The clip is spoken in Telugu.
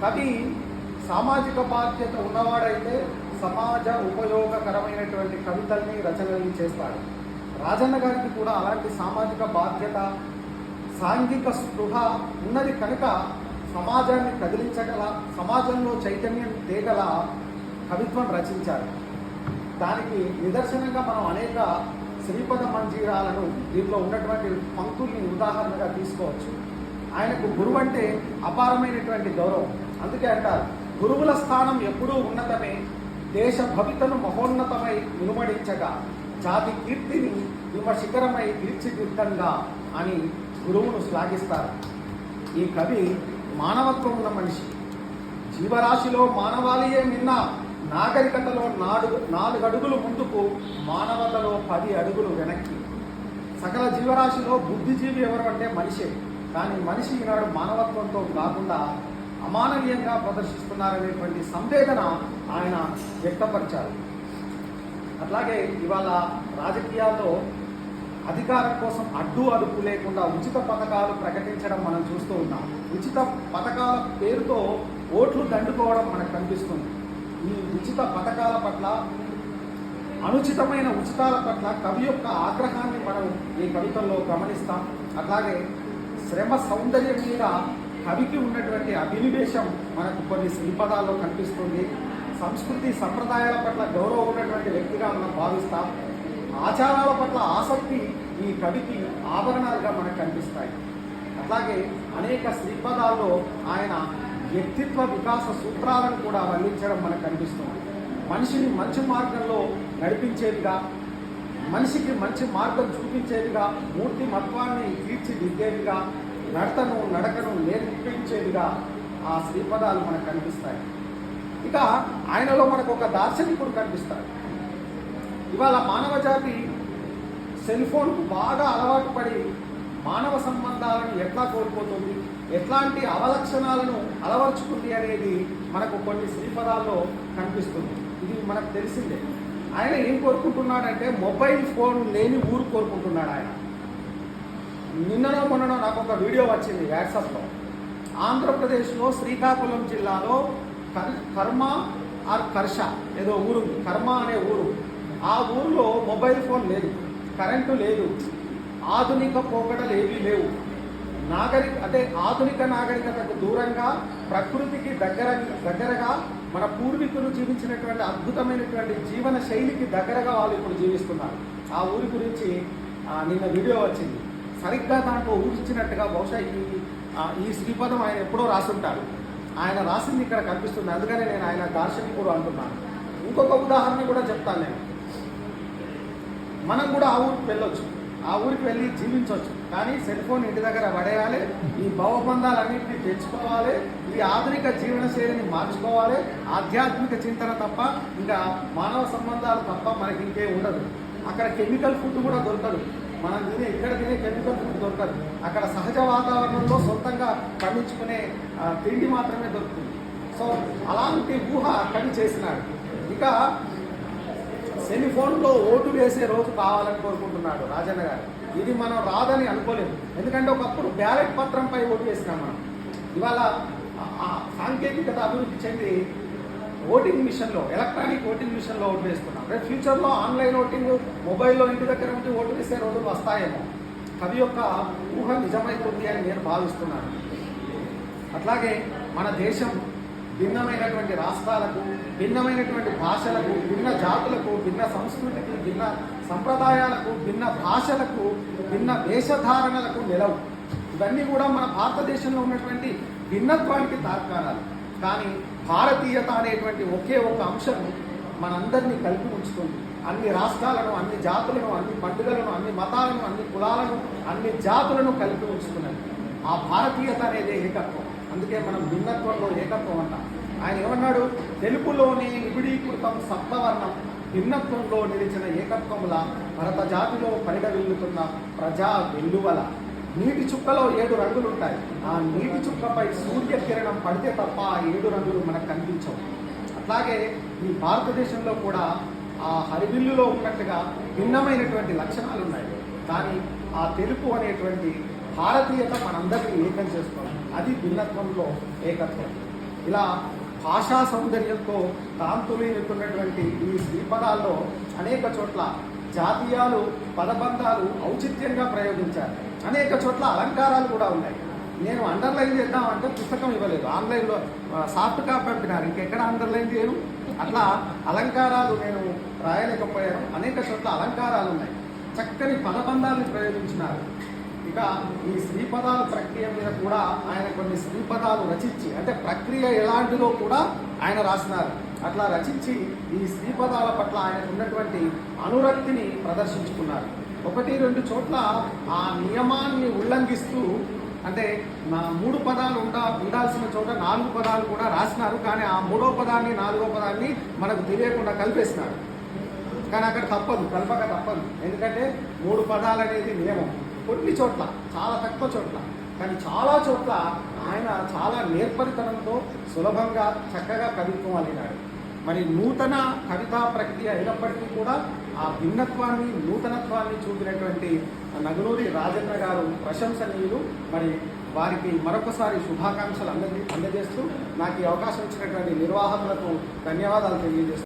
కవి సామాజిక బాధ్యత ఉన్నవాడైతే సమాజ ఉపయోగకరమైనటువంటి కవితల్ని రచనల్ని చేస్తాడు. రాజన్న గారికి కూడా అలాంటి సామాజిక బాధ్యత, సాంఘిక స్పృహ ఉన్నది కనుక సమాజాన్ని కదిలించగల, సమాజంలో చైతన్యం తేగల కవిత్వం రచించారు. దానికి నిదర్శనంగా మనం అనేక శ్రీపద మంజీరాలను, దీంట్లో ఉన్నటువంటి పంక్తుల్ని ఉదాహరణగా తీసుకోవచ్చు. ఆయనకు గురువు అంటే అపారమైనటువంటి గౌరవం. అందుకే అంటారు, గురువుల స్థానం ఎప్పుడూ ఉన్నతమే, దేశ భవితను మహోన్నతమై నిలుమడించగా, జాతి కీర్తిని హిమశిఖరమై తీర్చిదిద్దంగా అని గురువును శ్లాఘిస్తారు. ఈ కవి మానవత్వం ఉన్న మనిషి. జీవరాశిలో మానవాళియే మిన్న, నాగరికతలో 4 అడుగులు ముందుకు, మానవతలో 10 అడుగులు వెనక్కి. సకల జీవరాశిలో బుద్ధిజీవి ఎవరు అంటే మనిషే. కానీ మనిషి ఈనాడు మానవత్వంతో కాకుండా అమానవీయంగా ప్రదర్శిస్తున్నారనేటువంటి సంవేదన ఆయన వ్యక్తపరిచారు. అట్లాగే ఇవాళ రాజకీయాల్లో అధికారం కోసం అడ్డు అదుపు లేకుండా ఉచిత పథకాలు ప్రకటించడం మనం చూస్తూ ఉన్నాం. ఉచిత పథకాల పేరుతో ఓట్లు దండుకోవడం మనకు కనిపిస్తుంది. ఈ ఉచిత పథకాల పట్ల, అనుచితమైన ఉచితాల పట్ల కవి యొక్క ఆగ్రహాన్ని మనం ఈ కవితల్లో గమనిస్తాం. అట్లాగే శ్రమ సౌందర్యం మీద కవికి ఉన్నటువంటి అభినివేశం మనకు కొన్ని శ్రీపదాల్లో కనిపిస్తుంది. సంస్కృతి సంప్రదాయాల పట్ల గౌరవం ఉన్నటువంటి వ్యక్తిగా మనం భావిస్తాం. ఆచారాల పట్ల ఆసక్తి ఈ కవికి ఆభరణాలుగా మనకు కనిపిస్తాయి. అట్లాగే అనేక శ్రీపదాల్లో ఆయన వ్యక్తిత్వ వికాస సూత్రాలను కూడా వర్ణించడం మనకు కనిపిస్తుంది. మనిషిని మంచి మార్గంలో నడిపించేదిగా, మనిషికి మంచి మార్గం చూపించేదిగా, మూర్తిమత్వాన్ని తీర్చిదిద్దేదిగా, నడకను నేర్పించేదిగా ఆ శ్రీపదాలు మనకు కనిపిస్తాయి. ఇక ఆయనలో మనకు ఒక దార్శనికుడు కనిపిస్తాడు. ఇవాళ మానవ జాతి సెల్ ఫోన్కు బాగా అలవాటు పడి మానవ సంబంధాలను ఎట్లా కోల్పోతుంది, ఎట్లాంటి అవలక్షణాలను అలవర్చుకుంది అనేది మనకు కొన్ని శ్రీపదాల్లో కనిపిస్తుంది. ఇది మనకు తెలిసిందే. ఆయన ఏం కోరుకుంటున్నాడంటే మొబైల్ ఫోన్ లేని ఊరు కోరుకుంటున్నాడు. ఆయన నిన్ననో మొన్ననో నాకు ఒక వీడియో వచ్చింది వాట్సాప్లో. ఆంధ్రప్రదేశ్లో శ్రీకాకుళం జిల్లాలో కర్మ కర్ష ఏదో ఊరు, కర్మ అనే ఊరు. ఆ ఊరిలో మొబైల్ ఫోన్ లేదు, కరెంటు లేదు, ఆధునిక పోకడలు ఏవీ లేవు. ఆధునిక నాగరికతకు దూరంగా, ప్రకృతికి దగ్గరగా మన పూర్వీకులు జీవించినటువంటి అద్భుతమైనటువంటి జీవన శైలికి దగ్గరగా వాళ్ళు ఇప్పుడు జీవిస్తున్నారు. ఆ ఊరి గురించి నిన్న వీడియో వచ్చింది. సరిగ్గా దాంట్లో ఊహించినట్టుగా బహుశా ఈ శ్రీపదం ఆయన ఎప్పుడో రాసుంటాడు. ఆయన రాసింది ఇక్కడ కనిపిస్తుంది. అందుకనే నేను ఆయన దార్శనికుడు అంటున్నాను. ఇంకొక ఉదాహరణ కూడా చెప్తాను నేను. మనం కూడా ఆ ఊరికి వెళ్ళొచ్చు, ఆ ఊరికి వెళ్ళి జీవించవచ్చు. కానీ సెల్ ఫోన్ ఇంటి దగ్గర పడేయాలి, ఈ భవబంధాలన్నింటినీ తెచ్చుకోవాలి, ఈ ఆధునిక జీవన శైలిని మార్చుకోవాలి. ఆధ్యాత్మిక చింతన తప్ప, ఇంకా మానవ సంబంధాలు తప్ప మనకి ఇంకే ఉండదు. అక్కడ కెమికల్ ఫుడ్ కూడా దొరకదు. మనం ఇక్కడ తినే కెమికల్ ఫుడ్ దొరకదు. అక్కడ సహజ వాతావరణంలో సొంతంగా పండించుకునే తిండి మాత్రమే దొరుకుతుంది. సో అలాంటి ఊహ కవి చేసినాడు. ఇక సెల్ ఫోన్లో ఓటు వేసే రోజు కావాలని కోరుకుంటున్నాడు రాజన్న గారు. ఇది మనం రాదని అనుకోలేదు. ఎందుకంటే ఒకప్పుడు బ్యాలెట్ పత్రంపై ఓటు వేసినాం మనం. ఇవాళ సాంకేతికత అభివృద్ధి చెంది ఓటింగ్ మిషన్లో, ఎలక్ట్రానిక్ ఓటింగ్ మిషన్లో ఓటు వేస్తున్నాం. రేపు ఫ్యూచర్లో ఆన్లైన్ ఓటింగ్, మొబైల్లో ఇంటి దగ్గర ఉండి ఓటు వేసే రోజులు వస్తాయేమో. కవి యొక్క ఊహ నిజమైతుంది అని నేను భావిస్తున్నాను. అట్లాగే మన దేశం భిన్నమైనటువంటి రాష్ట్రాలకు, భిన్నమైనటువంటి భాషలకు, భిన్న జాతులకు, భిన్న సంస్కృతికి, భిన్న సంప్రదాయాలకు, భిన్న భాషలకు, భిన్న వేషధారణలకు నిలవు. ఇవన్నీ కూడా మన భారతదేశంలో ఉన్నటువంటి భిన్నత్వానికి తార్కాణాలు. కానీ భారతీయత అనేటువంటి ఒకే ఒక అంశం మనందరినీ కలిపి ఉంచుతుంది. అన్ని రాష్ట్రాలను, అన్ని జాతులను, అన్ని పండుగలను, అన్ని మతాలను, అన్ని కులాలను, అన్ని జాతులను కలిపి ఉంచుతున్నది. ఆ భారతీయత అనేది ఏకత్వం. అందుకే మనం భిన్నత్వంలో ఏకత్వం అంటాం. ఆయన ఏమన్నాడు? తెలుపులోని నిబిడీకృతం సప్తవర్ణం, భిన్నత్వంలో నిలిచిన ఏకత్వముల, భరత జాతిలో పరిడవిల్లుతున్న ప్రజా వెల్లువల. నీటి చుక్కలో 7 రంగులు ఉంటాయి. ఆ నీటి చుక్కపై సూర్యకిరణం పడితే తప్ప ఆ 7 రంగులు మనకు కనిపించవు. అట్లాగే ఈ భారతదేశంలో కూడా ఆ హరివిల్లులో ఉన్నట్టుగా భిన్నమైనటువంటి లక్షణాలు ఉన్నాయి. కానీ ఆ తెలుపు అనేటువంటి భారతీయత మనందరినీ ఏకం చేస్తుంది. అది భిన్నత్వంలో ఏకత్వం. ఇలా భాషా సౌందర్యంతో తాంతులీనుతున్నటువంటి ఈ శ్రీపదాల్లో అనేక చోట్ల జాతీయాలు పదబంధాలు ఔచిత్యంగా ప్రయోగించారు. అనేక చోట్ల అలంకారాలు కూడా ఉన్నాయి. నేను అండర్లైన్ చేద్దామంటే పుస్తకం ఇవ్వలేదు, ఆన్లైన్లో సాఫ్ట్ కాపీ పంపినారు, ఇంకెక్కడ అండర్లైన్ చేయను. అట్లా అలంకారాలు నేను రాయలేకపోయాను. అనేక చోట్ల అలంకారాలు ఉన్నాయి, చక్కని పదబంధాలను ప్రయోగించినారు. ఇక ఈ శ్రీపదాల ప్రక్రియ మీద కూడా ఆయన కొన్ని శ్రీపదాలు రచించి, అంటే ప్రక్రియ ఎలాంటిదో కూడా ఆయన రాసినారు. అట్లా రచించి ఈ శ్రీపదాల పట్ల ఆయనకు ఉన్నటువంటి అనురక్తిని ప్రదర్శించుకున్నారు. 1-2 చోట్ల ఆ నియమాన్ని ఉల్లంఘిస్తూ, అంటే నా 3 పదాలు ఉండాల్సిన చోట 4 పదాలు కూడా రాసినారు. కానీ ఆ 3వ పదాన్ని 4వ పదాన్ని మనకు తెలియకుండా కలిపేసినారు. కానీ అక్కడ తప్పదు, కలపక తప్పదు. ఎందుకంటే 3 పదాలు అనేది నియమం. కొన్ని చోట్ల, చాలా తక్కువ చోట్ల, కానీ చాలా చోట్ల ఆయన చాలా నేర్పరితనంతో సులభంగా చక్కగా కవిత్వం అల్లినాడు. మరి నూతన కవితా ప్రక్రియ అయినప్పటికీ కూడా ఆ భిన్నత్వాన్ని, నూతనత్వాన్ని చూపినటువంటి నగునూరి రాజన్న గారు ప్రశంసనీయులు. మరి వారికి మరొకసారి శుభాకాంక్షలు అందజేస్తూ నాకు ఈ అవకాశం ఇచ్చినటువంటి నిర్వాహకులకు ధన్యవాదాలు తెలియజేస్తున్నాను.